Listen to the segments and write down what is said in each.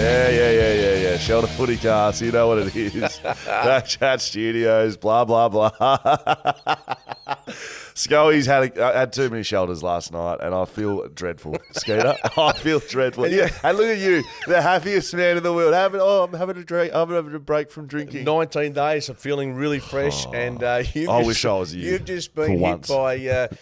Yeah. Shelter FootyCast, you know what it is. BackChat Studios, blah, blah, blah. Scully's had too many shelters last night, and I feel dreadful, Skeeter. I feel dreadful. Yeah. And look at you, the happiest man in the world. I'm having a drink. I'm having a break from drinking. 19 days, I'm feeling really fresh, and I wish I was you. You've just been hit by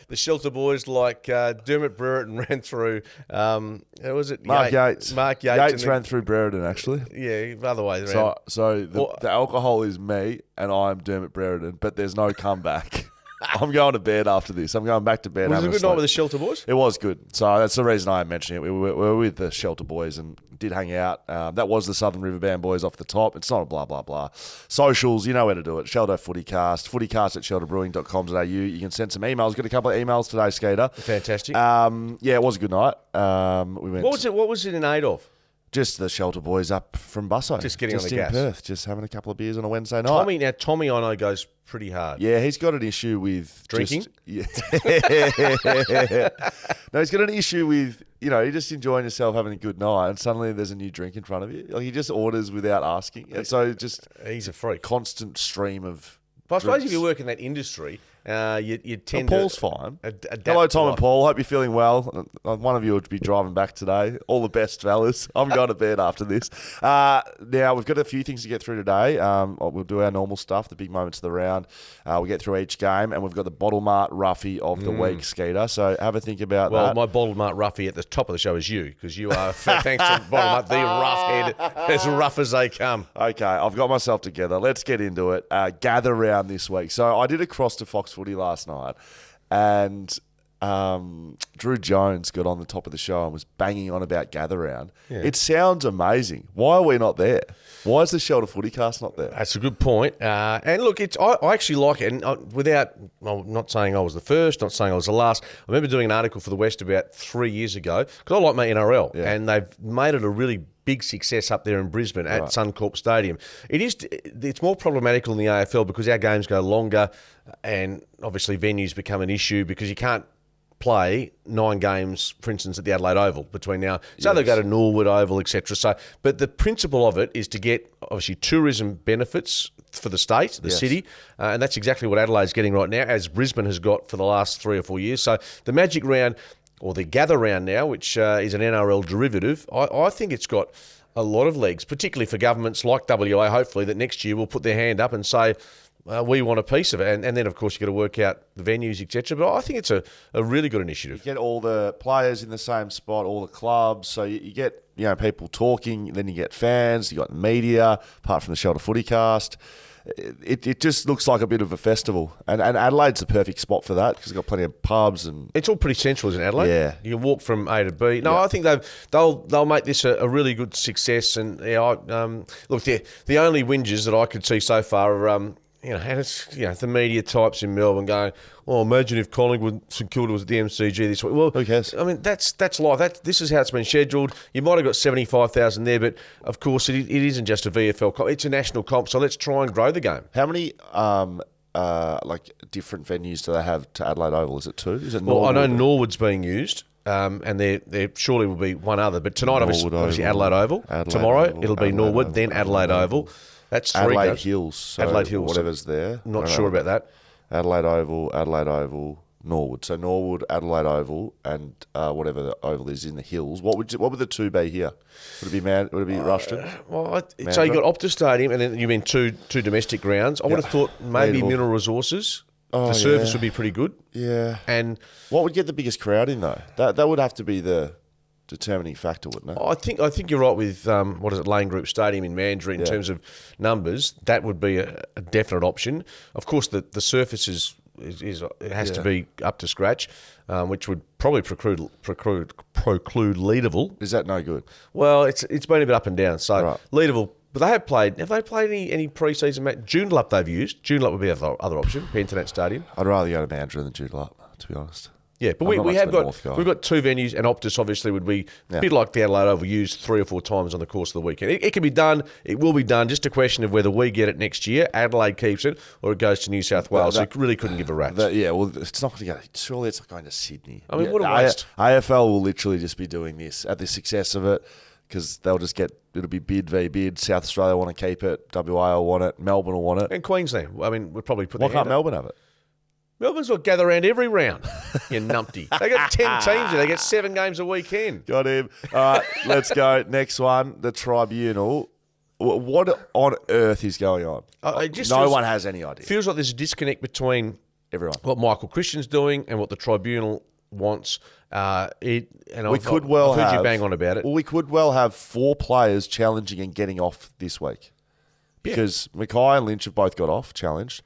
the shelter boys like Dermot Brereton ran through. Who was it? Mark Yates. Mark Yates ran through Brereton, actually. Yeah, other way around. So the alcohol is me, and I'm Dermot Brereton, but there's no comeback. I'm going to bed after this. I'm going back to bed. Was it a good night with the Shelter Boys? It was good. So that's the reason I mentioned it. We were with the Shelter Boys and did hang out. That was the Southern River Band Boys off the top. It's not a blah, blah, blah. Socials, you know where to do it. Shelter FootyCast, footycast@shelterbrewing.com.au. You can send some emails. Got a couple of emails today, Skater. Fantastic. It was a good night. We went. What was it in aid of? Just the Shelter Boys up from Busselton. Just getting on the gas. Just in Perth. Just having a couple of beers on a Wednesday night. Tommy I know goes pretty hard. Yeah, he's got an issue with... Drinking? No, he's got an issue with, you're just enjoying yourself, having a good night, and suddenly there's a new drink in front of you. Like, he just orders without asking. And so just... He's a freak. Constant stream of... But I suppose if you work in that industry, you tend to... Paul's fine. Hello, Tom and Paul. Hope you're feeling well. One of you would be driving back today. All the best, fellas. I'm going to bed after this. Now, we've got a few things to get through today. We'll do our normal stuff, the big moments of the round. We'll get through each game, and we've got the Bottle Mart Roughie of the week, Skeeter. So have a think about that. Well, my Bottle Mart Roughie at the top of the show is you, because you are, thanks to Bottle Mart, the rough head, as rough as they come. Okay, I've got myself together. Let's get into it. Gather round this week. So I did a cross to Fox Footy last night, and Drew Jones got on the top of the show and was banging on about Gather Round. Yeah. It sounds amazing. Why are we not there? Why is the Shelter FootyCast not there? That's a good point. And look, I actually like it. And I'm not saying I was the first, not saying I was the last. I remember doing an article for the West about 3 years ago, because I like my NRL, and they've made it a really big success up there in Brisbane at Suncorp Stadium. It's more problematical in the AFL because our games go longer, and obviously venues become an issue because you can't play 9 games, for instance, at the Adelaide Oval between now. So they go to Norwood Oval, etc. So, but the principle of it is to get, obviously, tourism benefits for the state, the city, and that's exactly what Adelaide's getting right now, as Brisbane has got for the last 3 or 4 years. So the Magic Round, or the Gather Round now, which is an NRL derivative, I think it's got a lot of legs, particularly for governments like WA, hopefully, that next year will put their hand up and say, we want a piece of it. And then, of course, you've got to work out the venues, etc. But I think it's a really good initiative. You get all the players in the same spot, all the clubs. So you get people talking, then you get fans, you got the media, apart from the Shelter FootyCast. It just looks like a bit of a festival. And Adelaide's the perfect spot for that because it's got plenty of pubs. And it's all pretty central, isn't it, Adelaide? Yeah. You can walk from A to B. No, I think they'll make this a really good success. And look, the only whingers that I could see so far are... and it's the media types in Melbourne going, "Oh, imagine if Collingwood, St Kilda was at the MCG this week." Well, who cares? I mean, that's life. This is how it's been scheduled. You might have got 75,000 there, but of course it isn't just a VFL comp. It's a national comp. So let's try and grow the game. How many different venues do they have to Adelaide Oval? Is it 2? Is it Norwood? Well, I know Norwood's being used. And there surely will be one other, but tonight obviously Adelaide Oval. Tomorrow it'll be Norwood, then Adelaide Oval. That's 3. Adelaide Hills. So Adelaide Hills. Whatever's there. Not sure about that. Adelaide Oval, Norwood. So Norwood, Adelaide Oval, and whatever the oval is in the hills. What would the 2 be here? Would it be Rushton? So you got Optus Stadium, and then you mean two domestic grounds. I would have thought maybe Mineral Resources. The surface would be pretty good. Yeah. And what would get the biggest crowd in though? That would have to be the determining factor, wouldn't it? I think you're right with Lane Group Stadium in Mandurah in terms of numbers. That would be a definite option. Of course, the surface it has to be up to scratch, which would probably preclude Leederville. Is that no good? Well, it's been a bit up and down. So Leederville. But have they played any pre-season match? Joondalup they've used. Joondalup would be the other option, Pentonat Stadium. I'd rather go to Mandurah than Joondalup, to be honest. Yeah, but we've got 2 venues, and Optus obviously would be a bit like the Adelaide Oval, used 3 or 4 times on the course of the weekend. It can be done. It will be done. Just a question of whether we get it next year, Adelaide keeps it, or it goes to New South Wales. So it really couldn't give a rat's. It's not going to go. Surely it's not going to Sydney. I mean, what a waste. AFL will literally just be doing this at the success of it. because they'll just it'll be bid v bid. South Australia want to keep it. WA will want it. Melbourne will want it. And Queensland. I mean, we'll probably put. Why can't Melbourne have it? Melbourne's got to gather around every round. You numpty. They got 10 teams. They get 7 games a weekend. Got him. All right, let's go. Next one, the Tribunal. What on earth is going on? No one has any idea. Feels like there's a disconnect between everyone, what Michael Christian's doing and what the Tribunal wants. I've heard you bang on about it. Well, we could well have 4 players challenging and getting off this week. Because Mackay and Lynch have both got off, challenged.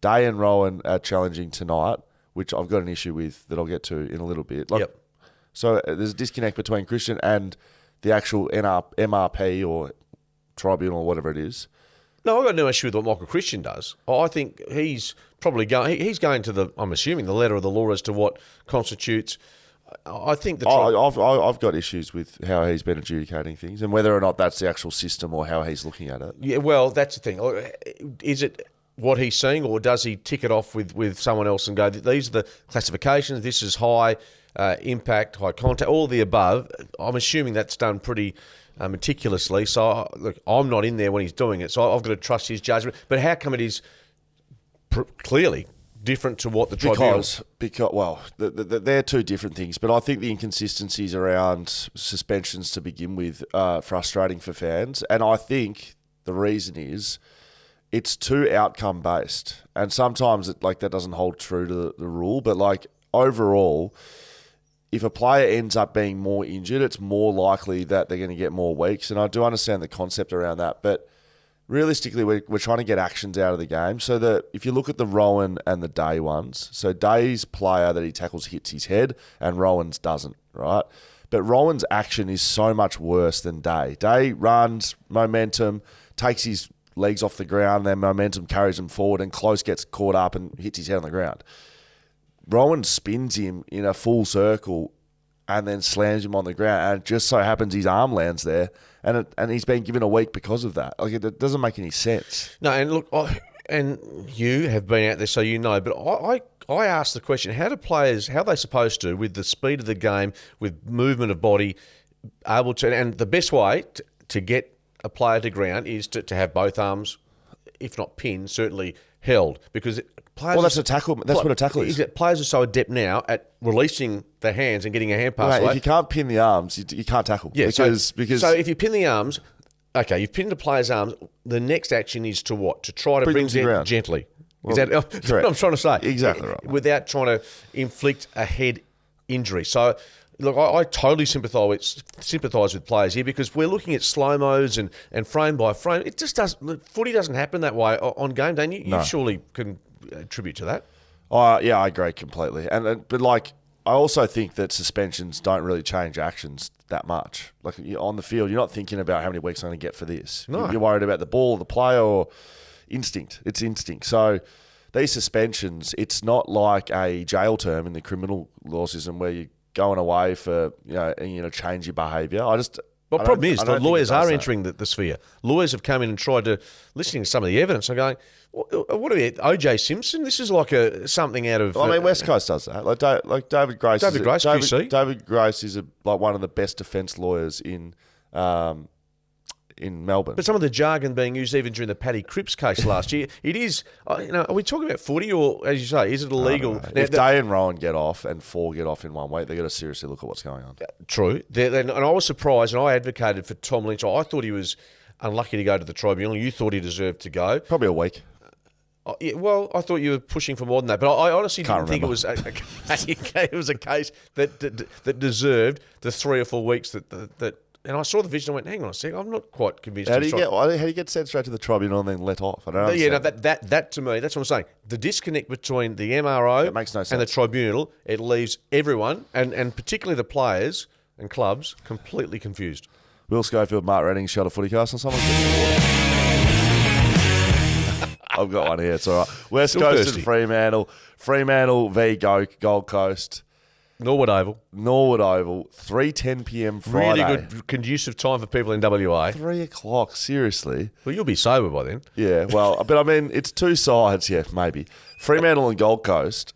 Day and Rowan are challenging tonight, which I've got an issue with that I'll get to in a little bit. So there's a disconnect between Christian and the actual MRP or Tribunal or whatever it is. No, I've got no issue with what Michael Christian does. I think he's probably going to I'm assuming, the letter of the law as to what constitutes. I think I've got issues with how he's been adjudicating things and whether or not that's the actual system or how he's looking at it. Yeah, well, that's the thing. Is it what he's seeing, or does he tick it off with someone else and go, these are the classifications, this is high impact, high contact, all the above? I'm assuming that's done pretty meticulously. So, look, I'm not in there when he's doing it, so I've got to trust his judgment. But how come it is clearly different to what the Tribunal... Because they're two different things, but I think the inconsistencies around suspensions to begin with are frustrating for fans, and I think the reason is it's too outcome based, and sometimes that doesn't hold true to the rule. But overall, if a player ends up being more injured, it's more likely that they're going to get more weeks. And I do understand the concept around that, but realistically, we're trying to get actions out of the game. So if you look at the Rowan and the Day ones, so Day's player that he tackles hits his head, and Rowan's doesn't, right? But Rowan's action is so much worse than Day. Day runs, momentum, takes his legs off the ground, then momentum carries him forward, and Close gets caught up and hits his head on the ground. Rowan spins him in a full circle and then slams him on the ground, and it just so happens his arm lands there, and he's been given a week because of that. It doesn't make any sense. No, and look, and you have been out there, so you know, but I asked the question, how are they supposed to, with the speed of the game, with movement of body, able to, and the best way to get a player to ground is to have both arms, if not pinned, certainly held, because players... Well, that's a tackle. That's what a tackle is. Players are so adept now at releasing their hands and getting a hand pass. If you can't pin the arms, you can't tackle. Yeah, because so if you pin the arms, okay, you've pinned the player's arms. The next action is to what? To try to bring them down gently. Is that what I'm trying to say? Exactly right. Without trying to inflict a head injury. So, look, I totally sympathise with players here, because we're looking at slow-mos and frame by frame. It just doesn't... Footy doesn't happen that way on game day. You surely can attribute to that. Yeah, I agree completely. But I also think that suspensions don't really change actions that much. On the field, you're not thinking about how many weeks I'm going to get for this. No. You're worried about the ball, the player, or instinct. It's instinct. So these suspensions, it's not like a jail term in the criminal law system where you're going away for change your behaviour. The problem is the lawyers are entering the sphere. Lawyers have come in and tried to, listening to some of the evidence, and going, what are we, O.J. Simpson? This is like something out of... West Coast does that. David Grace. David Grace is one of the best defence lawyers in Melbourne. But some of the jargon being used even during the Paddy Cripps case last year, it is... are we talking about footy, or, as you say, is it illegal? Now, if Day and Rowan get off and 4 get off in 1 week, they've got to seriously look at what's going on. True. And I was surprised, and I advocated for Tom Lynch. I thought he was unlucky to go to the Tribunal. You thought he deserved to go. Probably a week. Yeah, well, I thought you were pushing for more than that, but I honestly didn't think it was a case that deserved the 3 or 4 weeks that. And I saw the vision and went, hang on a second, I'm not quite convinced. How do you get sent straight to the Tribunal and then let off? I don't know. Yeah, no, that to me, that's what I'm saying. The disconnect between the MRO makes no sense. And the Tribunal, it leaves everyone, and particularly the players and clubs, completely confused. Will Schofield, Mark Redding, shot a FootyCast, and someone I've got one here, it's all right. West Coast and Fremantle. Fremantle v Gold Coast. Norwood Oval, 3:10 p.m. Friday. Really good, conducive time for people in WA. 3 o'clock, seriously. Well, you'll be sober by then. Yeah, well, but it's two sides, yeah, maybe. Fremantle and Gold Coast,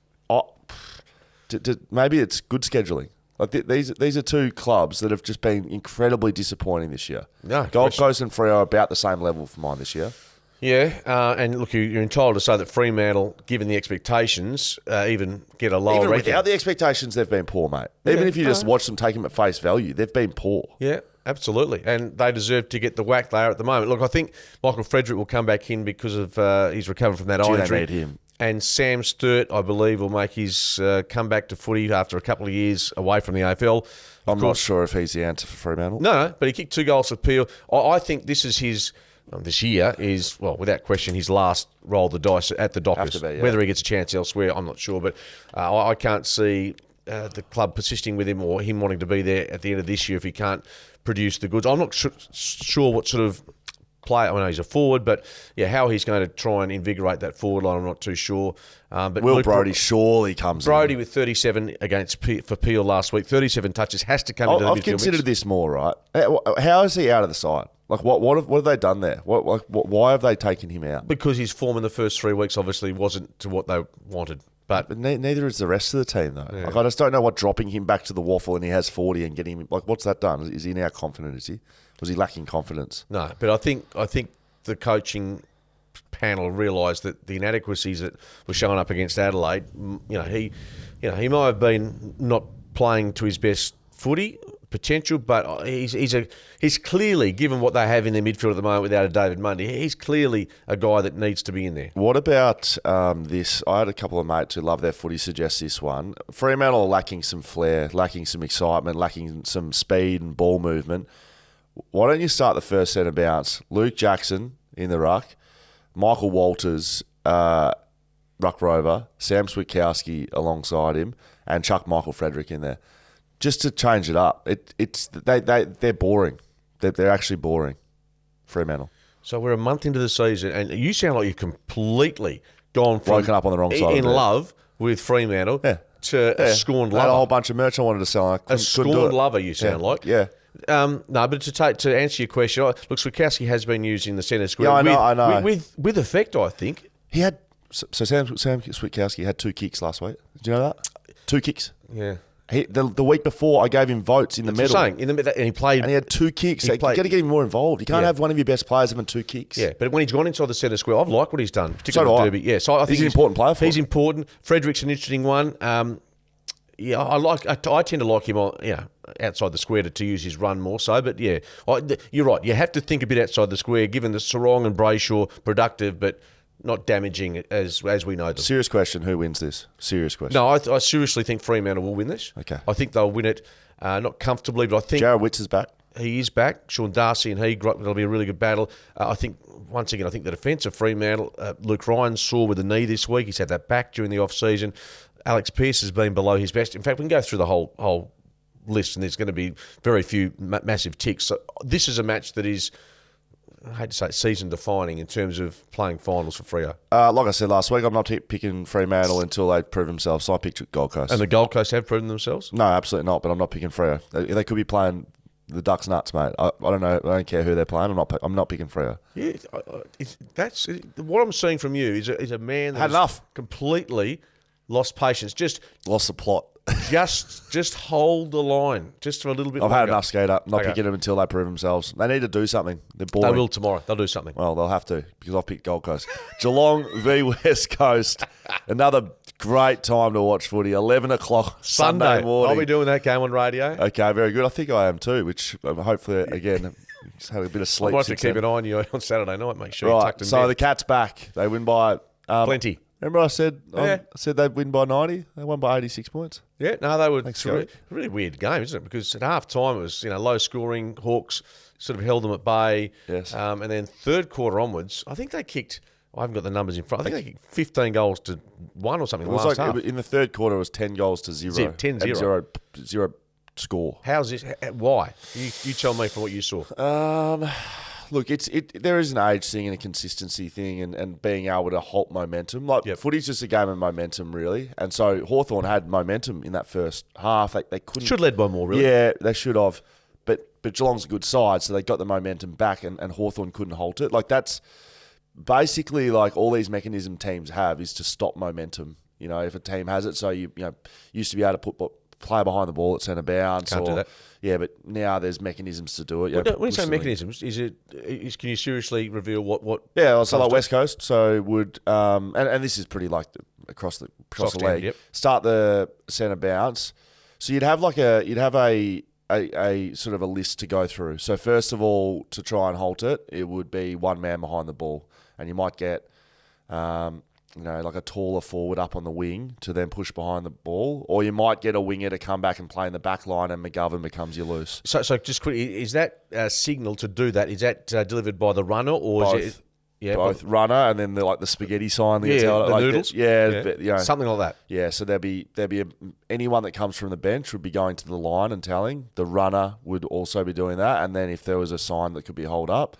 maybe it's good scheduling. Like these are two clubs that have just been incredibly disappointing this year. No, Gold Coast and Freo are about the same level for mine this year. Yeah, and look, you're entitled to say that Fremantle, given the expectations, even get a lower Even ranking. without the expectations, they've been poor, mate. Even if you just watch them take them at face value, they've been poor. Yeah, absolutely. And they deserve to get the whack they are at the moment. Look, I think Michael Frederick will come back in because of he's recovered from that eye injury. They need him. And Sam Sturt, I believe, will make his comeback to footy after a couple of years away from the AFL. I'm not sure if he's the answer for Fremantle. No, but he kicked 2 goals for Peel. I think this is his... This year is, well, without question, his last roll of the dice at the Dockers. Be, yeah. Whether he gets a chance elsewhere, I'm not sure. But I can't see the club persisting with him or him wanting to be there at the end of this year if he can't produce the goods. I'm not sure what sort of player. I know he's a forward, but yeah, how he's going to try and invigorate that forward line, I'm not too sure. But Will Brodie surely comes Brodie in. with 37 for Peel last week, 37 touches, has to come into the midfield I've considered mix. this more, right? How is he out of the side? Like, what have they done there? Why have they taken him out? Because his form in the first 3 weeks obviously wasn't to what they wanted. But neither is the rest of the team, though. Yeah. Like, I just don't know what dropping him back to the waffle and he has 40 and getting him... Like, what's that done? Is he now confident, is he? Was he lacking confidence? No, but I think the coaching panel realised that the inadequacies that were showing up against Adelaide, he might have been not playing to his best footy potential, but he's clearly, given what they have in their midfield at the moment without a David Mundy, he's clearly a guy that needs to be in there. What about this? I had a couple of mates who love their footy suggest this one. Fremantle are lacking some flair, lacking some excitement, lacking some speed and ball movement. Why don't you start the first centre bounce? Luke Jackson in the ruck, Michael Walters, ruck rover, Sam Switkowski alongside him, and chuck Michael Frederick in there. Just to change it up. They're boring. They're actually boring, Fremantle. So we're a month into the season, and you sound like you've completely gone from woken up on the wrong side. In love with Fremantle to a scorned lover. I had a whole bunch of merch I wanted to sell. A scorned lover, you sound like. Yeah. No, but to answer your question, look, Switkowski has been used in the centre square. Yeah, I know. With effect, I think. He had Sam Switkowski had 2 kicks last week. Did you know that? 2 kicks. Yeah. The week before, I gave him votes in the medal. And he played. And he had 2 kicks. You've got to get him more involved. You can't have one of your best players having 2 kicks. Yeah, but when he's gone inside the centre square, I've liked what he's done, particularly with Derby. Yeah, so I think he's an important player for He's important. Frederick's an interesting one. Yeah, I tend to like him outside the square to use his run more so. But yeah, you're right. You have to think a bit outside the square, given the Sarong and Brayshaw productive, but not damaging as we know them. Serious question, who wins this? Serious question. No, I seriously think Fremantle will win this. Okay. I think they'll win it, not comfortably, but I think... Jarrod Witts is back. He is back. Sean Darcy and it'll be a really good battle. I think the defence of Fremantle, Luke Ryan sore with the knee this week. He's had that back during the off-season. Alex Pearce has been below his best. In fact, we can go through the whole list and there's going to be very few massive ticks. So this is a match that is... I hate to say it, season-defining in terms of playing finals for Freo. Like I said last week, I'm not picking Fremantle until they prove themselves, so I picked Gold Coast. And the Gold Coast have proven themselves? No, absolutely not, but I'm not picking Freo. They could be playing the Ducks nuts, mate. I don't know. I don't care who they're playing. I'm not picking Freo. Yeah, that's what I'm seeing from you is a man that had enough. Completely lost patience. Just lost the plot. just hold the line, just for a little bit. I've had enough, Skater. Not picking them until they prove themselves. They need to do something. They're boring. They will tomorrow. They'll do something. Well, they'll have to because I've picked Gold Coast. Geelong v West Coast. Another great time to watch footy. 11 o'clock Sunday morning. I'll be doing that game on radio. Okay, very good. I think I am too. Which hopefully again. Just had a bit of sleep. I'll have to keep an eye on you on Saturday night. Make sure you're tucked in so bed. The Cats back. They win by plenty. Remember I said they'd win by 90? They won by 86 points. Yeah, no, they were really weird game, isn't it? Because at half time it was low scoring. Hawks sort of held them at bay. Yes. And then third quarter onwards, I think they kicked. I haven't got the numbers in front. I think they kicked 15 goals to 1 or something. In the third quarter, it was 10 goals to 0. 10-0. Zero score. How's this? Why? You tell me from what you saw. Look, there is an age thing and a consistency thing and being able to halt momentum. Footy's just a game of momentum, really. And so Hawthorn had momentum in that first half. They couldn't... Should have led by more, really. Yeah, they should have. But Geelong's a good side, so they got the momentum back and Hawthorn couldn't halt it. That's basically all these mechanism teams have is to stop momentum. If a team has it, so you used to be able to put player behind the ball at centre bounce. Can't do that. Yeah, but now there's mechanisms to do it. When you say mechanisms, can you seriously reveal what? Yeah, so like West Coast, so would and this is pretty like across the league. Yep. Start the centre bounce. So you'd have a sort of a list to go through. So first of all, to try and halt it, it would be one man behind the ball, and you might get like a taller forward up on the wing to then push behind the ball, or you might get a winger to come back and play in the back line, and McGovern becomes your loose. So just quickly, is that signal to do that? Is that delivered by the runner, or Both. is it Both runner and then the spaghetti sign. The noodles. Something like that. Yeah, so there'd be anyone that comes from the bench would be going to the line and telling. The runner would also be doing that, and then if there was a sign that could be hold up.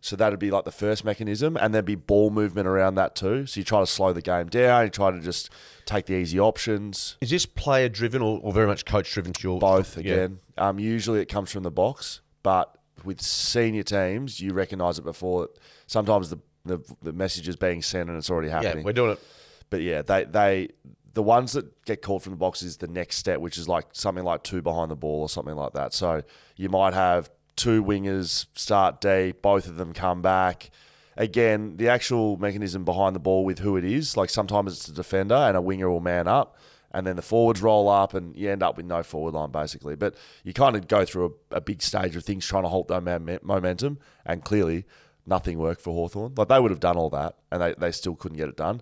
So that would be like the first mechanism, and there'd be ball movement around that too. So you try to slow the game down, you try to just take the easy options. Is this player-driven or very much coach-driven? Both, again. Yeah. Usually it comes from the box, but with senior teams, you recognise it before. Sometimes the message is being sent and it's already happening. Yeah, we're doing it. But yeah, the ones that get called from the box is the next step, which is like something like 2 behind the ball or something like that. So you might have 2 wingers start deep, both of them come back. Again, the actual mechanism behind the ball with who it is, like sometimes it's a defender and a winger will man up, and then the forwards roll up and you end up with no forward line basically. But you kind of go through a big stage of things trying to halt that momentum, and clearly nothing worked for Hawthorn. Like they would have done all that and they still couldn't get it done.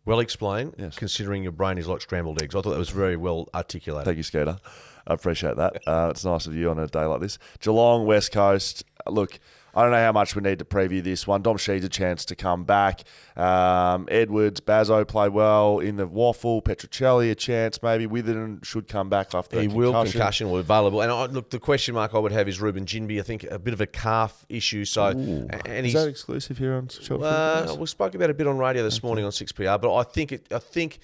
Well explained, yes. Considering your brain is like scrambled eggs. I thought that was very well articulated. Thank you, Scooter. I appreciate that. It's nice of you on a day like this. Geelong, West Coast. Look, I don't know how much we need to preview this one. Dom Sheed's a chance to come back. Edwards, Bazzo played well in the waffle. Petruccelli a chance maybe. Witherden should come back after he will. Concussion will be available. And look, the question mark I would have is Ruben Ginbey. I think a bit of a calf issue. So, is that exclusive here on Schofield? We spoke about it a bit on radio this morning on 6PR. But I think it's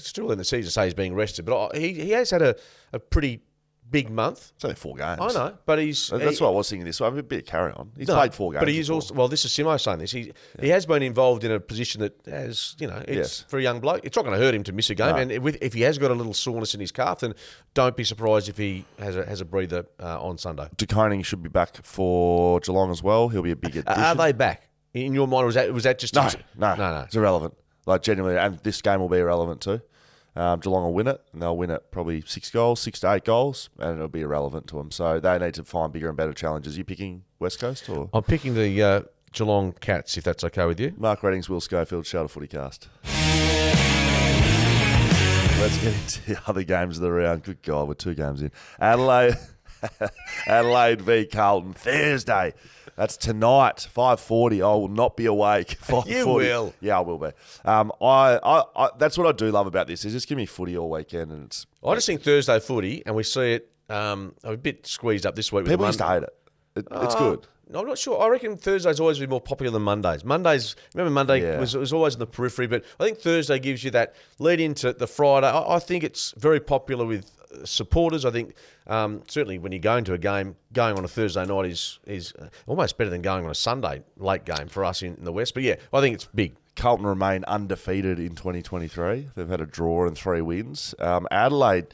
still in the season to say he's being rested. But he has had a pretty big month. It's only 4 games. I know, but that's what I was thinking this. So I'm a bit of carry on. He's played 4 games. But he's also, well, this is Simo saying this. He has been involved in a position that has, it's for a young bloke. It's not going to hurt him to miss a game. No. And if he has got a little soreness in his calf, then don't be surprised if he has a breather on Sunday. De Koning should be back for Geelong as well. He'll be a big addition. Are they back? In your mind, was that just... No. It's irrelevant. Like, genuinely, and this game will be irrelevant too. Geelong will win it, and they'll win it probably 6 to 8 goals, and it'll be irrelevant to them. So they need to find bigger and better challenges. You picking West Coast? Or I'm picking the Geelong Cats, if that's okay with you. Mark Reddings, Will Schofield, shout out FootyCast. Let's get into the other games of the round. Good God, we're 2 games in. Adelaide v Carlton, Thursday. That's tonight, 5:40. I will not be awake. 5:40. You will. Yeah, I will be. I that's what I do love about this. Is just give me footy all weekend, and it's. I just think Thursday footy, and we see it a bit squeezed up this week. People used to hate it. It's good. I'm not sure. I reckon Thursday's always been more popular than Mondays. Remember Monday was always in the periphery, but I think Thursday gives you that lead into the Friday. I think it's very popular with supporters. I think certainly when you're going to a game, going on a Thursday night is almost better than going on a Sunday late game for us in the West. But yeah, I think it's big. Carlton remain undefeated in 2023. They've had a draw and 3 wins. Adelaide,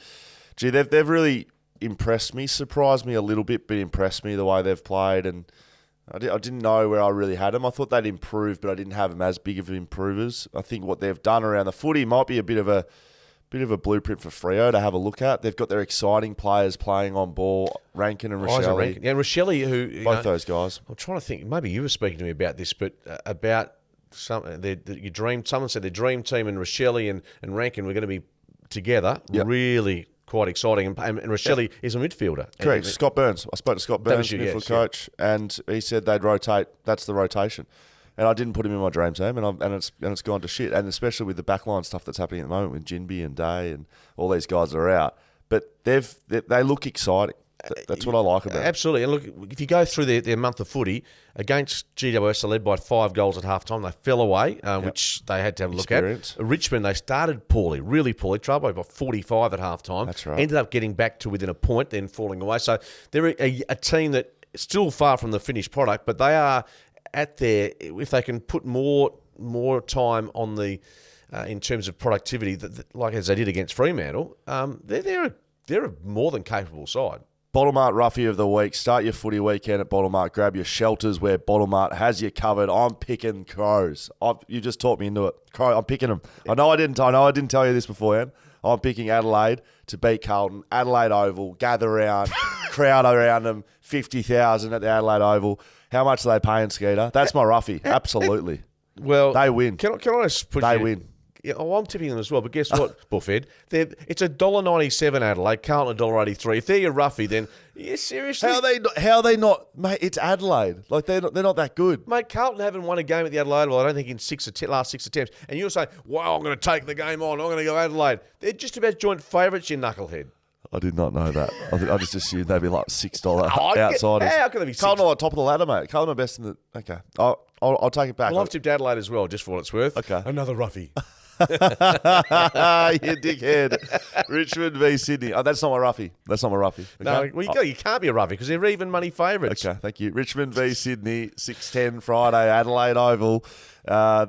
they've really impressed me, surprised me a little bit, but impressed me the way they've played. And I didn't know where I really had them. I thought they'd improve, but I didn't have them as big of improvers. I think what they've done around the footy might be a bit of a blueprint for Freo to have a look at. They've got their exciting players playing on ball, Rankin and Rochelle. Yeah, Rochelle, who... Both those guys. I'm trying to think, maybe you were speaking to me about this, but about your dream... Someone said their dream team and Rochelle and Rankin were going to be together. Yep. Really quite exciting. And Rochelle is a midfielder. Correct. Scott Burns. I spoke to Scott Burns, midfield coach, and he said they'd rotate. That's the rotation. And I didn't put him in my dream team, and it's gone to shit. And especially with the backline stuff that's happening at the moment with Ginbey and Day and all these guys that are out. But they look exciting. That's what I like about it. Absolutely. And look, if you go through their month of footy, against GWS, they led by 5 goals at halftime. They fell away, which they had to have a look at. Richmond, they started poorly, really poorly, trouble by 45 at halftime. That's right. Ended up getting back to within a point, then falling away. So they're a team that is still far from the finished product, but they are at their, if they can put more time on the in terms of productivity, like as they did against Fremantle, they're a more than capable side. Bottle-mart roughie of the week. Start your footy weekend at Bottle-mart. Grab your shelters where Bottle-mart has you covered. I'm picking Crows. You just taught me into it. Crow, I'm picking them. I know I didn't tell you this beforehand. I'm picking Adelaide to beat Carlton. Adelaide Oval. Gather around. Crowd around them. 50,000 at the Adelaide Oval. How much are they paying, Skeeter? That's my roughie. Absolutely. Well, they win. Can I just put They win. Yeah, I'm tipping them as well, but guess what, Buffett? It's $1.97 Adelaide, Carlton $1.83. If they're your roughie, then seriously, how are they not, mate? It's Adelaide. Like they're not that good, mate. Carlton haven't won a game at the Adelaide Oval, I don't think, in last 6 attempts. And you're saying, "Wow, I'm going to take the game on. I'm going to go Adelaide." They're just about joint favourites, you knucklehead. I did not know that. I just assumed they'd be like $6 outsiders. How can they be Carlton are like top of the ladder, mate. Carlton are best in the. Okay, I'll take it back. Well, I've tipped Adelaide as well, just for what it's worth. Okay, another roughie. You dickhead. Richmond v Sydney. Oh, that's not my roughie. Okay? No, well, you can't be a roughie because they're even money favourites. Okay, thank you. Richmond v Sydney, 6:10 Friday, Adelaide Oval.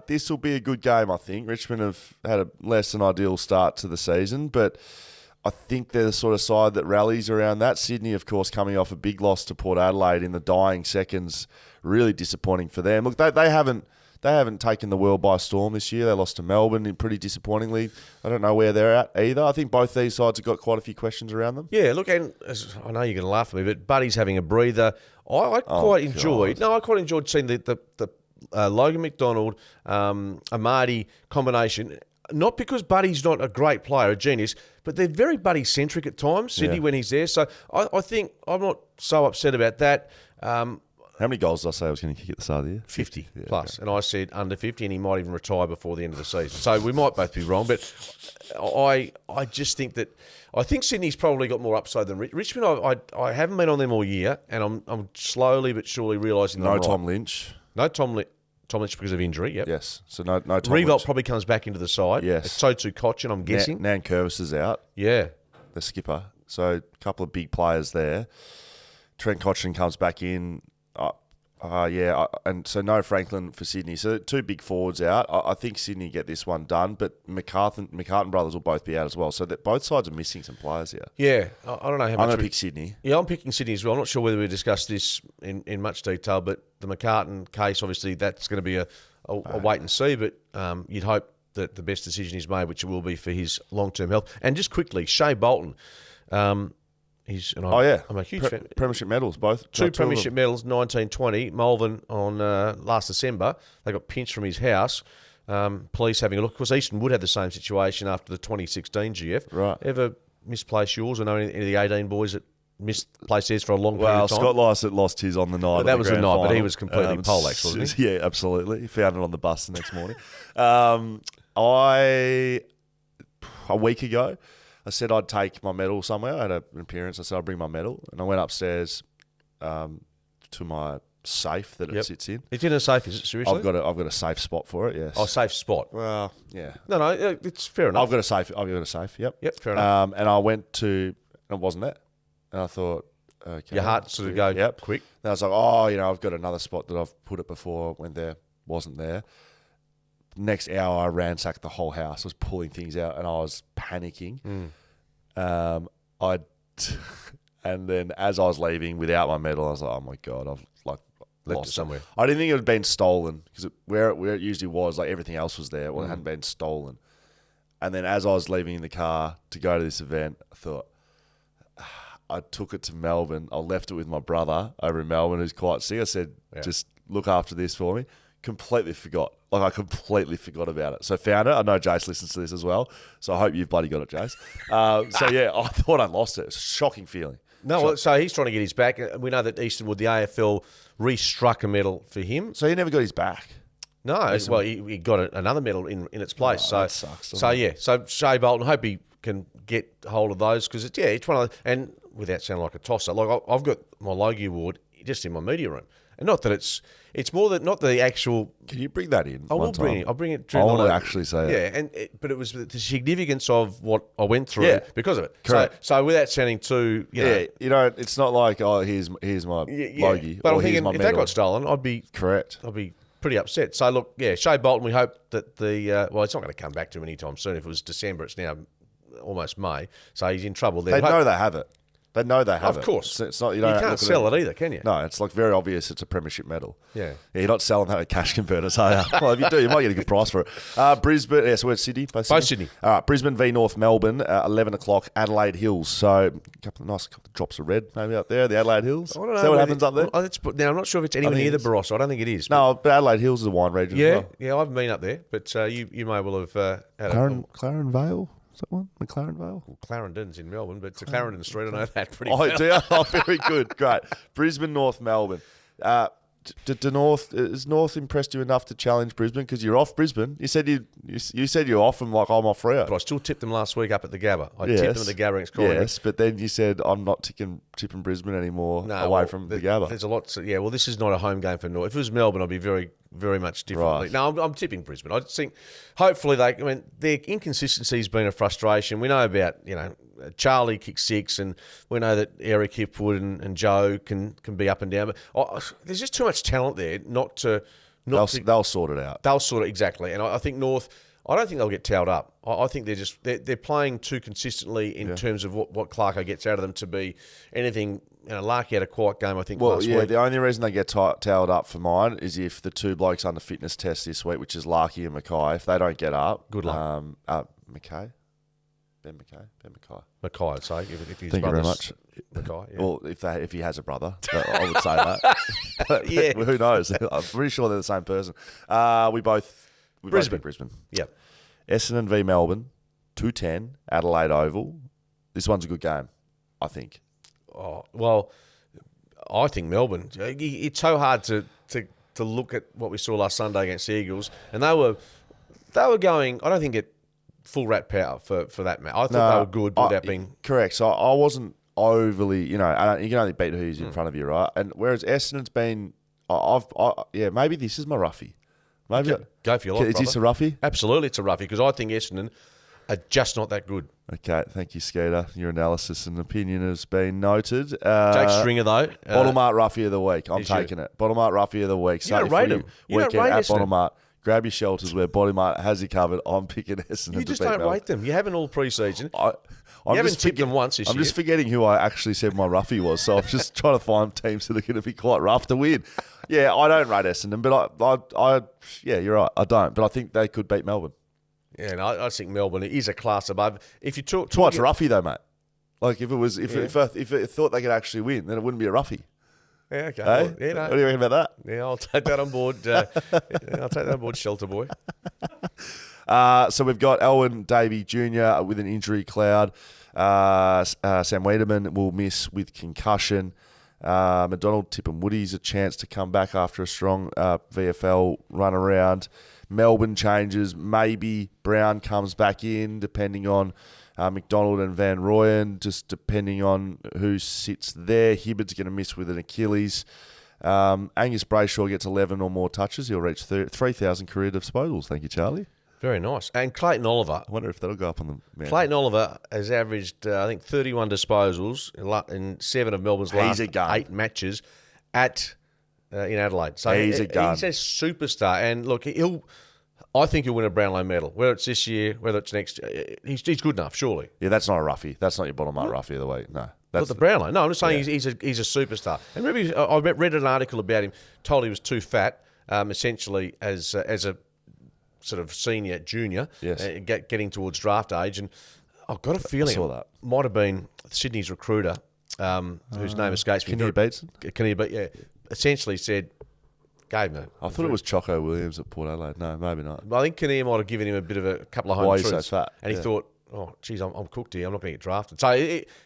This will be a good game, I think. Richmond have had a less than ideal start to the season, but I think they're the sort of side that rallies around that. Sydney, of course, coming off a big loss to Port Adelaide in the dying seconds. Really disappointing for them. Look, they haven't taken the world by storm this year. They lost to Melbourne pretty disappointingly. I don't know where they're at either. I think both these sides have got quite a few questions around them. Yeah, look, and I know you're going to laugh at me, but Buddy's having a breather. I quite enjoyed seeing the Logan McDonald, Amadi combination. Not because Buddy's not a great player, a genius, but they're very Buddy-centric at times, Sydney, when he's there. So I think I'm not so upset about that. How many goals did I say I was going to kick at the start of the year? 50 plus. Okay. And I said under 50, and he might even retire before the end of the season. So we might both be wrong, but I just think that I think Sydney's probably got more upside than Richmond. I haven't been on them all year, and I'm slowly but surely realising that Tom Lynch. No Tom Lynch because of injury, yep. Yes, so no Tom Revolt Lynch. probably comes back into the side. Yes. So too Cochin, I'm guessing. Nan Curvis is out. Yeah. The skipper. So a couple of big players there. Trent Cochin comes back in. And so no Franklin for Sydney. So two big forwards out. I think Sydney get this one done, but McCartan brothers will both be out as well. So that both sides are missing some players here. Yeah, I don't know how much. I'm going to pick Sydney. Yeah, I'm picking Sydney as well. I'm not sure whether we discussed this in much detail, but the McCartan case, obviously, that's going to be a wait and see, but you'd hope that the best decision is made, which it will be for his long-term health. And just quickly, Shea Bolton. I'm a huge fan. Premiership medals, both. Two premiership medals, 1920. Melbourne on last December. They got pinched from his house. Police having a look. Of course, Eastern would have the same situation after the 2016 GF. Right. Ever misplace yours? I know any of the 18 boys that misplaced theirs for a long period of time. Scott Lycett lost his on the night. That was the night, final. but he was completely poleaxed, wasn't he? Yeah, absolutely. He found it on the bus the next morning. A week ago, I said I'd take my medal somewhere. I had an appearance. I said I'd bring my medal. And I went upstairs to my safe that it sits in. It's in a safe, is it? Seriously? I've got a safe spot for it, yes. Oh, safe spot. Well, yeah. No, it's fair enough. I've got a safe, yep. Yep, fair enough. And I went to, and it wasn't there. And I thought, okay. Your heart sort of go quick. And I was like, I've got another spot that I've put it before, went there, wasn't there. Next hour, I ransacked the whole house. I was pulling things out, and I was panicking. And then as I was leaving without my medal, I was like, "Oh my god, I've left lost it somewhere." I didn't think it had been stolen because where it usually was, like everything else was there. Well, it hadn't been stolen. And then as I was leaving in the car to go to this event, I thought I took it to Melbourne. I left it with my brother over in Melbourne, who's quite sick. I said, "Just look after this for me." Completely forgot. I completely forgot about it. So found it. I know Jace listens to this as well. So I hope you've bloody got it, Jace. I thought I lost it. It's a shocking feeling. No, so he's trying to get his back. We know that Easternwood, the AFL, restruck a medal for him. So he never got his back? No. Well, he got another medal in its place. So that sucks. So Shea Bolton, hope he can get hold of those because it's one of those, and without sounding like a tosser, like I've got my Logie Award just in my media room. And not that it's more that not the actual. Can you bring that in? I will bring it. I'll bring it. I want to actually say it. Yeah, but it was the significance of what I went through because of it. Correct. So without sounding too, it's not like here's my Logie. But or I'm thinking here's my if medal. that got stolen, I'd be correct. I'd be pretty upset. So, look, Shea Bolton, we hope that it's not going to come back to him anytime soon. If it was December, it's now almost May. So he's in trouble there. They know they have it. They know they have it. Of course. It's not, you can't sell it either, can you? No, it's like very obvious it's a premiership medal. Yeah. You're not selling that at cash converters, are you? Well, if you do, you might get a good price for it. Brisbane, so we're at Sydney. Both Sydney. All right, Brisbane v North Melbourne, 11 o'clock, Adelaide Hills. So a couple of drops of red maybe up there, the Adelaide Hills. I don't know. Is that what happens up there? Now, I'm not sure if it's anywhere near the Barossa. I don't think it is. No, but Adelaide Hills is a wine region as well. Yeah, I haven't been up there, but you may well have had Claren Vale? Is that one? McLaren Vale? Well, Clarendon's in Melbourne, but Clarendon Street, I know that pretty well. well. Do you? Oh, very good. Great. Brisbane, North Melbourne. Is North impressed you enough to challenge Brisbane? Because you're off Brisbane. You said you're off them like I'm off Freo. But I still tipped them last week up at the Gabba. Tipped them at the Gabba against Collingwood. Yes, but then you said I'm not tipping Brisbane anymore away from the Gabba. There's a lot. Well, this is not a home game for North. If it was Melbourne, I'd be very, very much differently. Right. No, I'm tipping Brisbane. I just think, hopefully, their inconsistency has been a frustration. We know about, Charlie kicked 6, and we know that Eric Hipwood and Joe can be up and down. But there's just too much talent there They'll sort it out. They'll sort it, exactly. And I think North, I don't think they'll get towed up. I think they're playing too consistently in terms of what Clarko gets out of them to be anything. Larky had a quiet game, I think, last week. The only reason they get towed up for mine is if the two blokes under fitness test this week, which is Larky and Mackay, if they don't get up, good luck. Ben Mackay. Mackay, I'd say, if his Thank you very much. Mackay, yeah. Well, if he has a brother, I would say that. But who knows? I'm pretty sure they're the same person. We both picked Brisbane. Yep. Essendon v Melbourne, 2:10, Adelaide Oval. This one's a good game, I think. Oh, well, I think Melbourne. It's so hard to look at what we saw last Sunday against the Eagles, and they were going. I don't think at full rat power for that match. I thought they were good without being correct. So I wasn't overly, you can only beat who's in front of you, right? And whereas Essendon's been, maybe this is my roughie. Maybe go for your life. Is this a roughie? Absolutely, it's a roughie because I think Essendon are just not that good. Okay, thank you, Skeeter. Your analysis and opinion has been noted. Jake Stringer, though. Bottom Art Roughie of the Week. I'm taking it. Bottom Art Roughie of the Week. You don't rate him. You don't rate Essendon. Bottom Art. Grab your shelters where Bottom Art has you covered. I'm picking Essendon. You just don't rate them. You haven't all pre-season. You haven't tipped them once this year. I'm just forgetting who I actually said my roughie was, so I'm just trying to find teams that are going to be quite rough to win. Yeah, I don't rate Essendon, but you're right. I don't, but I think they could beat Melbourne. Yeah, and I think Melbourne is a class above. If you talk too much roughie though, mate. Like if it thought they could actually win, then it wouldn't be a roughie. Yeah, okay. Hey? What do you reckon about that? Yeah, I'll take that on board. I'll take that on board, Shelter Boy. So we've got Elwyn Davey Jr. with an injury cloud. Sam Wiedemann will miss with concussion. McDonald, Tip and Woody's a chance to come back after a strong VFL run around. Melbourne changes. Maybe Brown comes back in, depending on McDonald and Van Rooyen, just depending on who sits there. Hibbert's going to miss with an Achilles. Angus Brayshaw gets 11 or more touches. He'll reach 3,000 career disposals. Thank you, Charlie. Very nice. And Clayton Oliver. I wonder if that'll go up on the mountain. Clayton Oliver has averaged, 31 disposals in 7 of Melbourne's last 8 matches in Adelaide. So he's a gun. He's a superstar. And look, I think he'll win a Brownlow medal. Whether it's this year, whether it's next, he's good enough, surely. Yeah, that's not a roughie. That's not your bottom art roughie of the week. No. But the Brownlow. No, I'm just saying he's a superstar. And remember, I read an article about him, told he was too fat, essentially as a sort of junior, getting towards draft age. And I've got a feeling it might have been Sydney's recruiter, whose name escapes me. Kinnear Beatson? Kinnear, essentially said, gave him I thought it was Choco Williams at Port Adelaide. No, maybe not. I think Kinnear might have given him a couple of home Why truths. He's so fat? And he thought, oh, geez, I'm cooked here. I'm not going to get drafted. So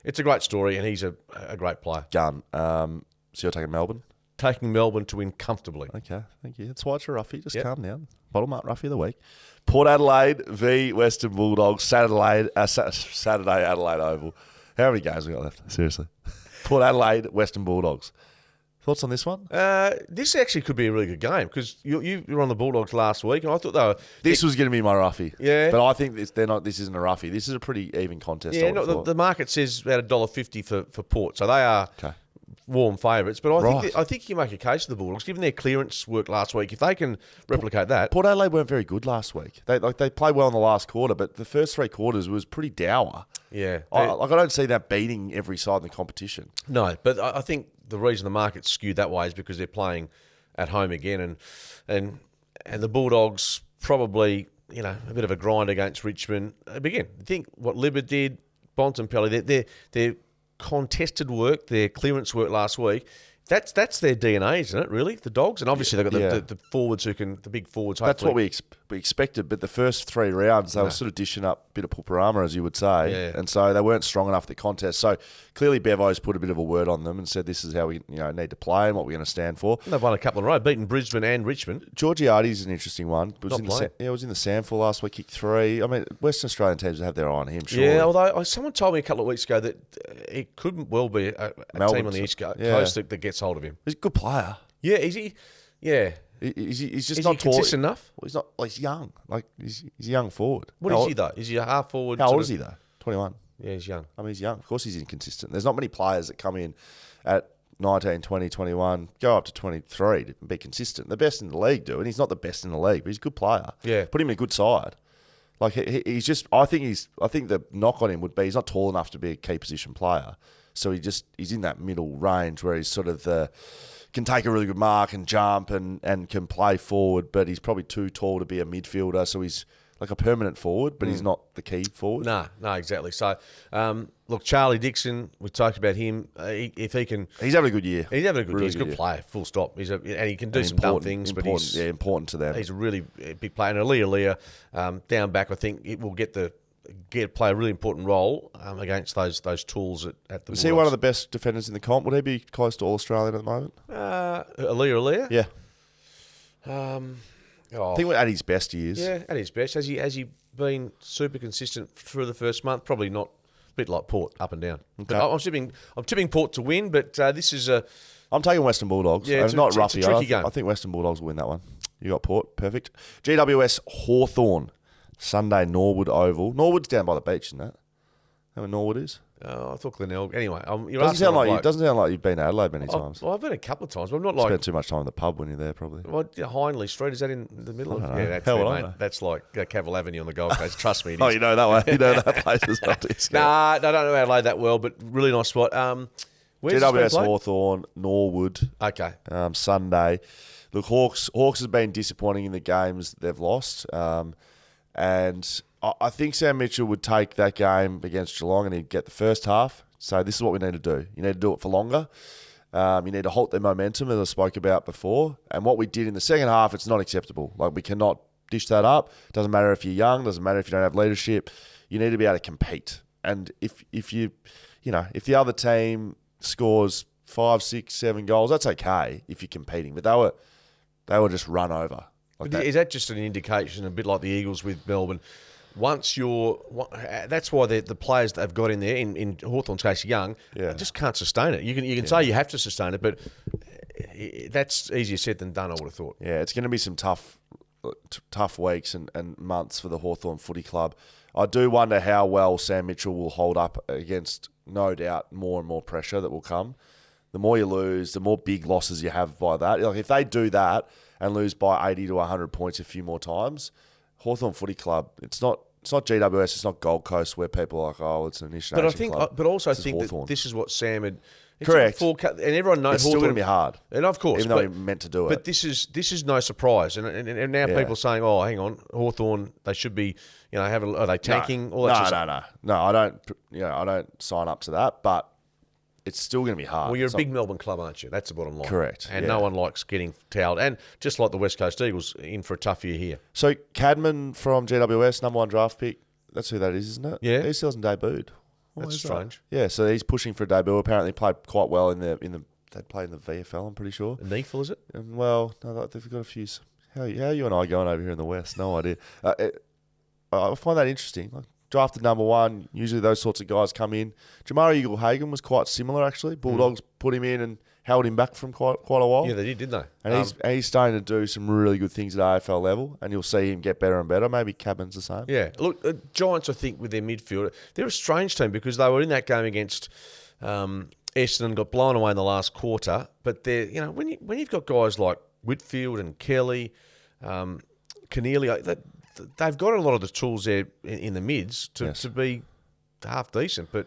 it's a great story, and he's a great player. Gun. So you're taking Melbourne? Taking Melbourne to win comfortably. Okay, thank you. That's why it's a roughie. Just calm down. Bottom up roughie of the week. Port Adelaide v Western Bulldogs. Saturday Adelaide Oval. How many games we got left? Seriously. Port Adelaide, Western Bulldogs. Thoughts on this one? This actually could be a really good game because you were on the Bulldogs last week, and I thought they were. This was going to be my roughie. Yeah, but I think they're not. This isn't a roughie. This is a pretty even contest. Yeah, the market says about $1.50 for Port, so they are warm favourites, but I think you make a case for the Bulldogs, given their clearance work last week. If they can replicate that, Port Adelaide weren't very good last week. They played well in the last quarter, but the first 3 quarters was pretty dour. Yeah, I don't see that beating every side in the competition. No, but I think the reason the market's skewed that way is because they're playing at home again, and the Bulldogs probably, a bit of a grind against Richmond. But again, I think what Libba did, Bontempelli, their contested work, their clearance work last week, that's their DNA, isn't it, really? The Dogs? And obviously they've got the forwards the big forwards. That's what we expected, but the first 3 rounds, they were sort of dishing up a bit of pooperama, as you would say, and so they weren't strong enough for the contest. So clearly Bevo's put a bit of a word on them and said this is how we need to play and what we're going to stand for. And they've won a couple in a row, beaten Brisbane and Richmond. Georgiades is an interesting one. Was in the Samford last week, kicked 3. I mean, Western Australian teams have their eye on him, surely. Yeah, although someone told me a couple of weeks ago that it could well be a team on the East Coast that gets hold of him. He's a good player. Yeah, is he? Yeah. He's just is not he consistent enough? Well, he's not. Well, he's young. Like he's a young forward. What is he though? Is he a half forward? How old is he though? 21. Yeah, he's young. I mean, he's young. Of course, he's inconsistent. There's not many players that come in at 19, 20, 21, go up to 23 to be consistent. The best in the league do, and he's not the best in the league, but he's a good player. Yeah, put him in a good side. Like he's just. I think the knock on him would be he's not tall enough to be a key position player. So he's in that middle range where he's sort of can take a really good mark and jump and can play forward, but he's probably too tall to be a midfielder. So he's like a permanent forward, but he's not the key forward. No, exactly. So, look, Charlie Dixon, we talked about him. If he can... He's having a good year. He's having a good year. He's a good player, full stop. And he can do some dumb things, but he's... Yeah, important to them. He's a really big player. And Aaliyah, down back, I think it will play a really important role against those tools at the Bulldogs. Is he one of the best defenders in the comp? Would he be close to All-Australian at the moment? Aaliyah? Yeah. I think we're at his best years. Yeah, at his best. Has he been super consistent through the first month? Probably not. A bit like Port, up and down. Okay. But I'm tipping Port to win, but this is a... I'm taking Western Bulldogs. Yeah, it's not a tricky game. I think Western Bulldogs will win that one. You got Port. Perfect. GWS Hawthorn. Sunday, Norwood Oval. Norwood's down by the beach, isn't that? How where Norwood is? I thought Glenelg. Anyway, doesn't sound like you've been to Adelaide many times. Well, I've been a couple of times, but I'm not like... Spent too much time in the pub when you're there, probably. Well, Hindley Street, is that in the middle of... Yeah, that's there, mate. That's like Cavill Avenue on the Gold Coast. Trust me, it is. Oh, you know that way. You know that place is not this. Nah, I don't know Adelaide that well, but really nice spot. Where's GWS Hawthorn, Norwood. Okay. Sunday. Look, Hawks have been disappointing in the games they've lost. And I think Sam Mitchell would take that game against Geelong and he'd get the first half. So this is what we need to do. You need to do it for longer. You need to halt their momentum, as I spoke about before. And what we did in the second half, it's not acceptable. Like, we cannot dish that up. Doesn't matter if you're young. Doesn't matter if you don't have leadership. You need to be able to compete. And if the other team scores 5, 6, 7 goals, that's okay if you're competing. But they were just run over. Is that just an indication, a bit like the Eagles with Melbourne? That's why the players that have got in there, in Hawthorn's case, young, just can't sustain it. You can say you have to sustain it, but that's easier said than done, I would have thought. Yeah, it's going to be some tough weeks and months for the Hawthorn Footy Club. I do wonder how well Sam Mitchell will hold up against, no doubt, more and more pressure that will come. The more you lose, the more big losses you have by that. Like, if they do that and lose by 80 to 100 points a few more times, Hawthorn Footy Club, it's not GWS, it's not Gold Coast where people are like, oh, it's an initiation club. But also I think that this is what Sam had... Correct. And everyone knows it's still going to be hard. And of course. Even though he meant to do it. But this is no surprise. And now people are saying, oh, hang on, Hawthorn, they should be, are they tanking? No, I don't sign up to that, but it's still going to be hard. Well, you're a big Melbourne club, aren't you? That's the bottom line. Correct. And no one likes getting towed. And just like the West Coast Eagles, in for a tough year here. So Cadman from GWS, number 1 draft pick, that's who that is, isn't it? Yeah. He still hasn't debuted. That's strange. Yeah, so he's pushing for a debut. Apparently played quite well they played in the VFL, I'm pretty sure. Neefel, is it? And well, no, they've got a few. How are you and I going over here in the West? No idea. I find that interesting. Like, drafted number 1, usually those sorts of guys come in. Jamari Eagle-Hagan was quite similar, actually. Bulldogs put him in and held him back from quite a while. Yeah, they did, didn't they? And he's starting to do some really good things at AFL level, and you'll see him get better and better. Maybe Cabin's the same. Yeah. Look, Giants, I think, with their midfield, they're a strange team because they were in that game against Essendon got blown away in the last quarter, but they're, when you've got guys like Whitfield and Kelly, Keneally, they've got a lot of the tools there in the mids to be half decent, but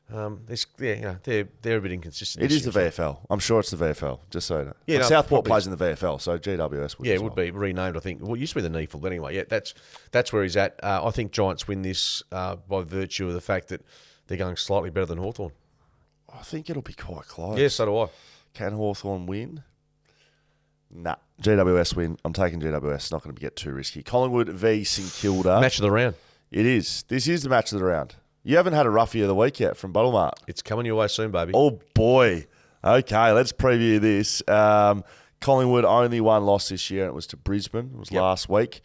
they're a bit inconsistent. It is the VFL. I'm sure it's the VFL. Just so you know. Yeah, Southport plays in the VFL, so GWS would. Yeah, it would be renamed. I think. Well, it used to be the NEAFL, but anyway, yeah, that's where he's at. I think Giants win this by virtue of the fact that they're going slightly better than Hawthorn. I think it'll be quite close. Yeah, so do I. Can Hawthorn win? Nah. GWS win. I'm taking GWS. Not going to get too risky. Collingwood v St Kilda. Match of the round. It is. This is the match of the round. You haven't had a roughie of the week yet from Buttlemart. It's coming your way soon, baby. Oh, boy. Okay, let's preview this. Collingwood only one loss this year, and it was to Brisbane. It was last week.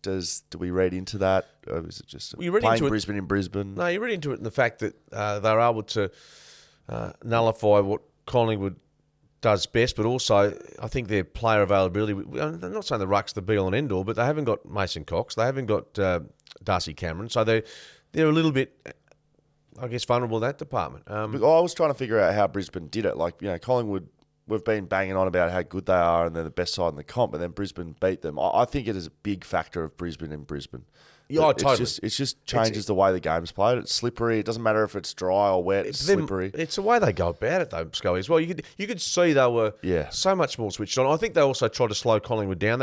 Do we read into that? Or is it just playing Brisbane in Brisbane? No, you read into it in the fact that they're able to nullify what Collingwood does best, but also I think their player availability. I'm not saying the ruck's the be-all and end-all, but they haven't got Mason Cox. They haven't got Darcy Cameron. So they're a little bit, I guess, vulnerable in that department. I was trying to figure out how Brisbane did it. Like, Collingwood, we've been banging on about how good they are and they're the best side in the comp, but then Brisbane beat them. I think it is a big factor of Brisbane in Brisbane. Yeah, totally. It just changes the way the game's played. It's slippery. It doesn't matter if it's dry or wet. It's slippery. It's the way they go about it, though, Scully, as well. You could see they were so much more switched on. I think they also tried to slow Collingwood down.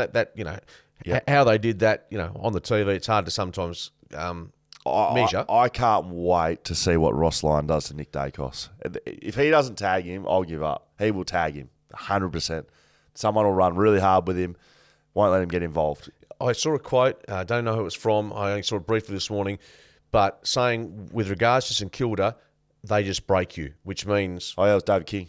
How they did that, on the TV, it's hard to sometimes measure. I can't wait to see what Ross Lyon does to Nick Dacos. If he doesn't tag him, I'll give up. He will tag him, 100%. Someone will run really hard with him, won't let him get involved. I saw a quote, I don't know who it was from, I only saw it briefly this morning, but saying with regards to St Kilda, they just break you, which means... Oh, yeah, it was David King.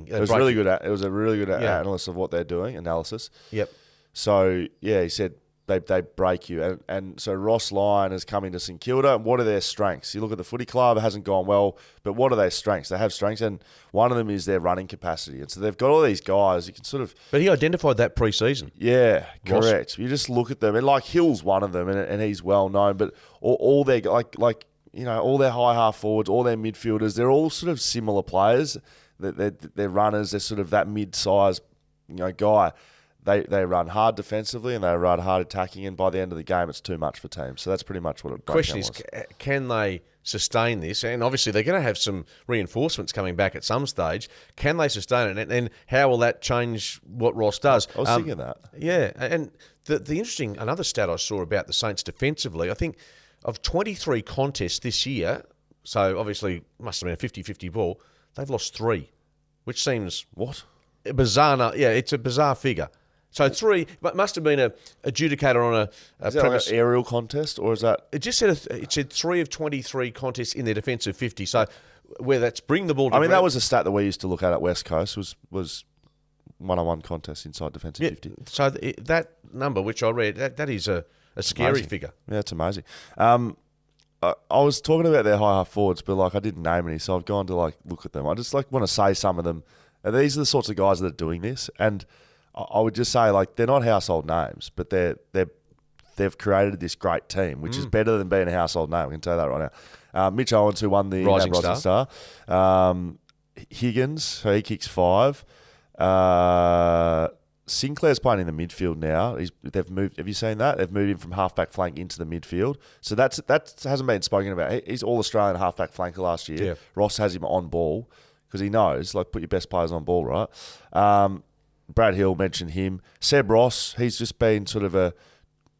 It was a really good analysis of what they're doing, analysis. Yep. So, yeah, he said they break you. And so Ross Lyon has come into St Kilda, and what are their strengths? You look at the footy club, it hasn't gone well, but what are their strengths? They have strengths, and one of them is their running capacity. And so they've got all these guys, you can sort of... But he identified that pre-season. Yeah, correct. You just look at them, and like Hill's one of them, and he's well known, but all their, all their high half forwards, all their midfielders, they're all sort of similar players. They're runners, they're sort of that mid-size, guy. They run hard defensively and they run hard attacking, and by the end of the game, it's too much for teams. So that's pretty much what it was. The question is, can they sustain this? And obviously, they're going to have some reinforcements coming back at some stage. Can they sustain it? And how will that change what Ross does? I was thinking that. Yeah, and the interesting, another stat I saw about the Saints defensively, I think of 23 contests this year, so obviously must have been a 50-50 ball, they've lost 3, which seems... What? Bizarre. Yeah, it's a bizarre figure. So 3, but must have been a adjudicator on a premise. Like an aerial contest, or is that? It just said 3 of 23 contests in their defensive 50. So where that's bring the ball to that was a stat that we used to look at West Coast was one-on-one contests inside defensive 50. So that number, which I read, that is a scary amazing figure. Yeah, it's amazing. I was talking about their high half forwards, but I didn't name any, so I've gone to look at them. I just want to say some of them. And these are the sorts of guys that are doing this, and I would just say they're not household names, but they've created this great team, which is better than being a household name. I can tell you that right now. Mitch Owens, who won the Rising Star. Higgins, so he kicks 5. Sinclair's playing in the midfield now. They've moved. Have you seen that? They've moved him from halfback flank into the midfield. So that hasn't been spoken about. He's all Australian halfback flanker last year. Yeah. Ross has him on ball because he knows put your best players on ball, right? Brad Hill mentioned him. Seb Ross, he's just been sort of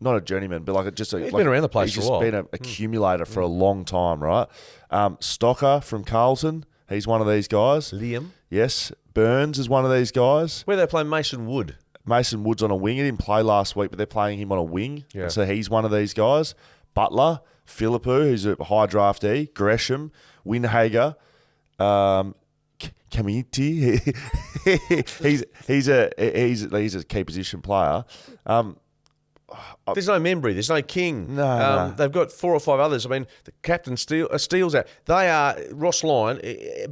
not a journeyman, but he's been around the place for a while. He's just been an accumulator for a long time, right? Stocker from Carlton, he's one of these guys. Liam. Yes. Burns is one of these guys. Where they play Mason Wood. Mason Wood's on a wing. He didn't play last week, but they're playing him on a wing. Yeah. So he's one of these guys. Butler, Philippou, who's a high draftee, Gresham, Winhager, Kamiti, he's a key position player. There's no Membry, there's no King. No. They've got 4 or 5 others. I mean, the captain Steele's out. They are Ross Lyon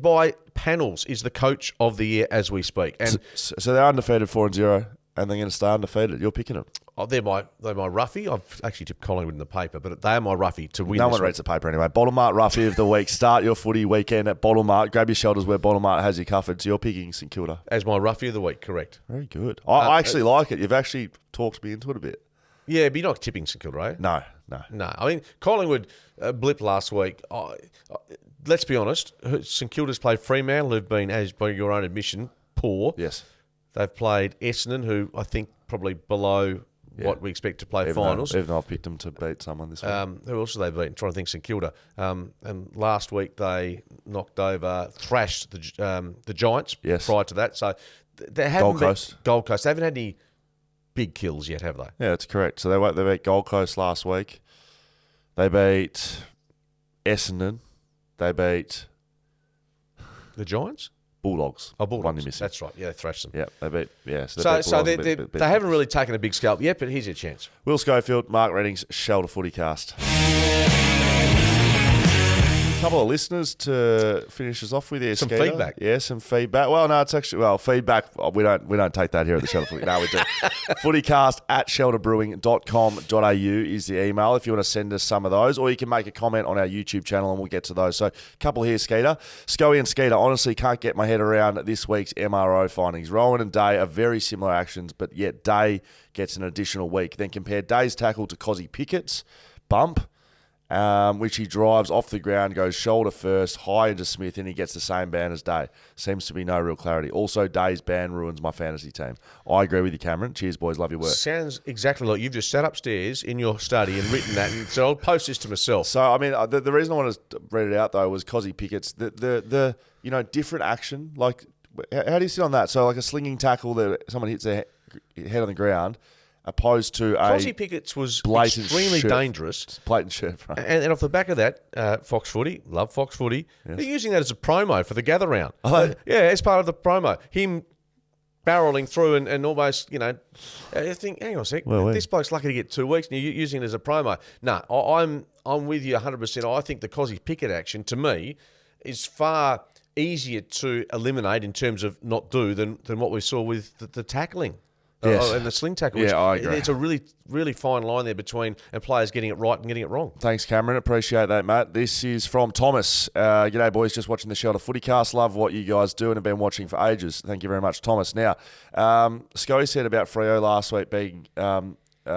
by panels is the coach of the year as we speak. And so they're undefeated 4-0, and they're going to stay undefeated. You're picking them. they're my roughie. I've actually tipped Collingwood in the paper, but they are my roughie to win. No this one week. reads the paper anyway. Bottle Mart roughie of the week. Start your footy weekend at Bottle Mart. Grab your shelters where Bottle Mart has you covered. So you're picking St Kilda. As my roughie of the week, correct. Very good. I actually like it. You've actually talked me into it a bit. Yeah, but you're not tipping St Kilda, right? No. No. I mean, Collingwood blipped last week. Let's be honest. St Kilda's played Fremantle, who've been, as by your own admission, poor. Yes. They've played Essendon, who I think probably below what we expect to play finals. Even though I've picked them to beat someone this week. Who else have they beaten? Trying to think, St Kilda. And last week they thrashed the Giants. Yes. Prior to that, so they haven't Gold Coast. They haven't had any big kills yet, have they? Yeah, that's correct. So they beat Gold Coast last week. They beat Essendon. They beat the Giants. Bulldogs. Oh, Bulldogs. One you're missing. That's right. Yeah, they thrashed them. Yeah, they beat. Yeah, so they haven't really taken a big scalp yet, but here's your chance. Will Schofield, Mark Redding's Shelter FootyCast. A couple of listeners to finish us off with here. Some Skeeter. feedback. Yeah, some feedback. Well, no, it's actually feedback. We don't take that here at the Shelter Footy. No, we do. FootyCast at shelterbrewing.com.au is the email if you want to send us some of those, or you can make a comment on our YouTube channel and we'll get to those. So, a couple here, Skeeter. Scoey and Skeeter, honestly can't get my head around this week's MRO findings. Rowan and Day are very similar actions, but yet Day gets an additional week. Then compare Day's tackle to Cozzy Pickett's bump, which he drives off the ground, goes shoulder first, high into Smith, and he gets the same ban as Day. Seems to be no real clarity. Also, Day's ban ruins my fantasy team. I agree with you, Cameron. Cheers, boys. Love your work. Sounds exactly like you've just sat upstairs in your study and written that, and said, I'll post this to myself. So, I mean, the reason I wanted to read it out, though, was Cozzy Pickett's, the different action. Like, how do you sit on that? So, like a slinging tackle that someone hits their head on the ground, opposed to Cozzy Pickett's was extremely dangerous. Blatant shirt, right? And off the back of that, Fox Footy, love Fox Footy, they're using that as a promo for the gather round. As part of the promo. Him barreling through and almost, I think, hang on a sec, this bloke's lucky to get 2 weeks and you're using it as a promo. No, I'm with you 100%. I think the Cozzy Pickett action, to me, is far easier to eliminate in terms of not do than what we saw with the tackling. Yes. And the sling tackle. Yeah, I agree. It's a really, really fine line there between players getting it right and getting it wrong. Thanks, Cameron. Appreciate that, mate. This is from Thomas. G'day, boys. Just watching the Shelter FootyCast. Love what you guys do and have been watching for ages. Thank you very much, Thomas. Now, Scully said about Freo last week being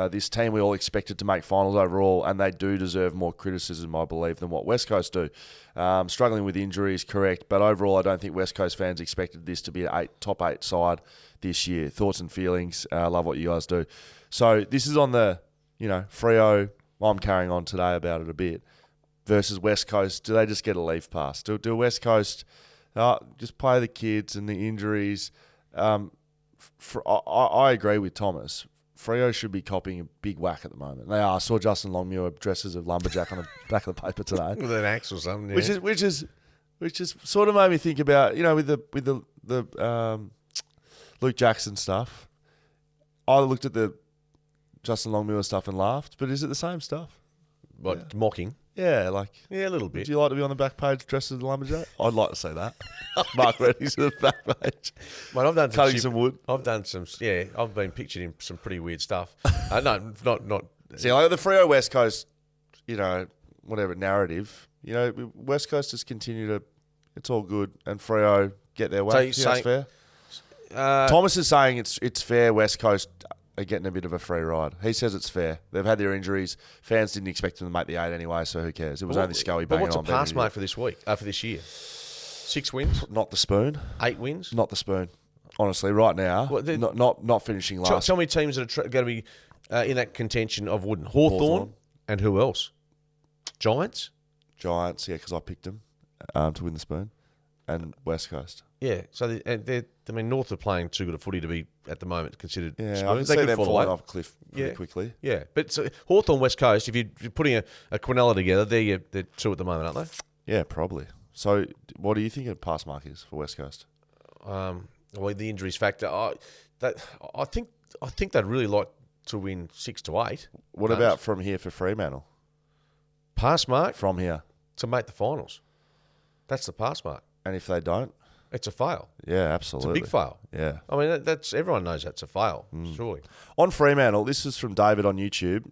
this team we all expected to make finals overall, and they do deserve more criticism, I believe, than what West Coast do. Struggling with injuries, correct, but overall I don't think West Coast fans expected this to be an top 8 side this year. Thoughts and feelings. Love what you guys do. So this is on the, Freo. I'm carrying on today about it a bit. Versus West Coast. Do they just get a leave pass? Do West Coast just play the kids and the injuries? I agree with Thomas. Freo should be copying a big whack at the moment. They are. I saw Justin Longmuir dresses of lumberjack on the back of the paper today, with an axe or something. Yeah. Which is sort of made me think about with the Luke Jackson stuff. I looked at the Justin Longmuir stuff and laughed, but is it the same stuff? What, mocking? Yeah, a little bit. Would you like to be on the back page dressed as a lumberjack? I'd like to see that. Mark Redding's on the back page. Mate, I've done cutting some wood. I've done some. Yeah, I've been pictured in some pretty weird stuff. No, not. See, like the Freo West Coast, whatever narrative. West Coast just continue to. It's all good, and Freo get their way. So that's fair. Thomas is saying it's fair. West Coast are getting a bit of a free ride. He says it's fair. They've had their injuries. Fans didn't expect them to make the 8 anyway, so who cares? It was only Scully banging on. But what's a pass mark for this week? For this year? 6 wins? Not the spoon. 8 wins? Not the spoon. Honestly, right now, not finishing last. Tell me teams that are going to be in that contention of Wooden. Hawthorn. And who else? Giants, yeah, because I picked them to win the spoon. And West Coast. Yeah, so North are playing too good a footy to be, at the moment, considered spoons. I can see them falling off a cliff pretty quickly. Yeah, but Hawthorn, West Coast, if you're putting a Quinella together, they're 2 at the moment, aren't they? Yeah, probably. So what do you think a pass mark is for West Coast? Well, the injuries factor, I think they'd really like to win 6 to 8. What about from here for Fremantle? Pass mark? From here. To make the finals. That's the pass mark. And if they don't? It's a fail. Yeah, absolutely. It's a big fail. Yeah. I mean, that's everyone knows that's a fail, surely. On Fremantle, this is from David on YouTube.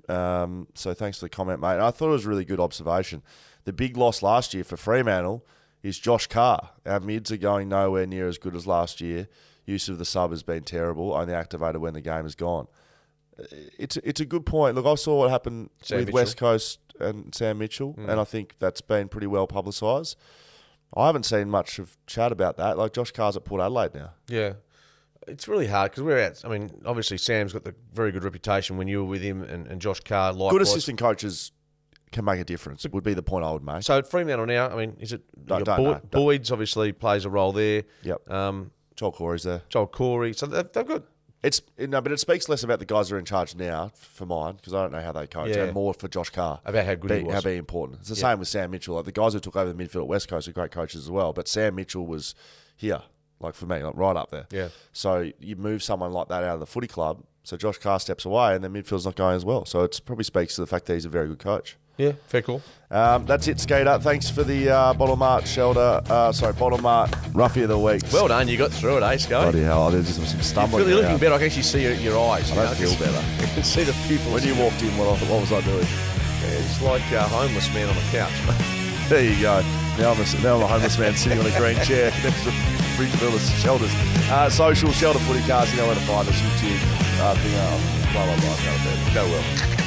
So thanks for the comment, mate. I thought it was a really good observation. The big loss last year for Fremantle is Josh Carr. Our mids are going nowhere near as good as last year. Use of the sub has been terrible, only activated when the game is gone. It's a good point. Look, I saw what happened with Mitchell. West Coast and Sam Mitchell, and I think that's been pretty well publicised. I haven't seen much of chat about that. Like, Josh Carr's at Port Adelaide now. Yeah. It's really hard because we're out. I mean, obviously, Sam's got the very good reputation when you were with him and Josh Carr. Likewise. Good assistant coaches can make a difference, would be the point I would make. So, at Fremantle now, I mean, is it... Don't know. Boyd's obviously plays a role there. Yep. Joel Corey's there. Joel Corey. So, they've got... But it speaks less about the guys that are in charge now, for mine, because I don't know how they coach, and more for Josh Carr. About how good he was. How be important. It's the same with Sam Mitchell. Like, the guys who took over the midfield at West Coast are great coaches as well, but Sam Mitchell was here, like for me, like right up there. Yeah. So you move someone like that out of the footy club, so Josh Carr steps away, and the midfield's not going as well. So it probably speaks to the fact that he's a very good coach. Yeah, fair call. That's it, Skater. Thanks for the Bottle Mart Roughie of the Week. Well done, you got through it, eh, Sco? Bloody hell, I did just some stumbling. You're looking better. I can actually see your eyes. I don't feel better. You can see the pupils. When you walked in, what was I doing? It's like a homeless man on a couch. There you go. Now I'm a homeless man sitting on a green chair next to fridge full of shelters. Social, Shelter FootyCast, you know where to find us. YouTube, blah, blah, blah. Go well.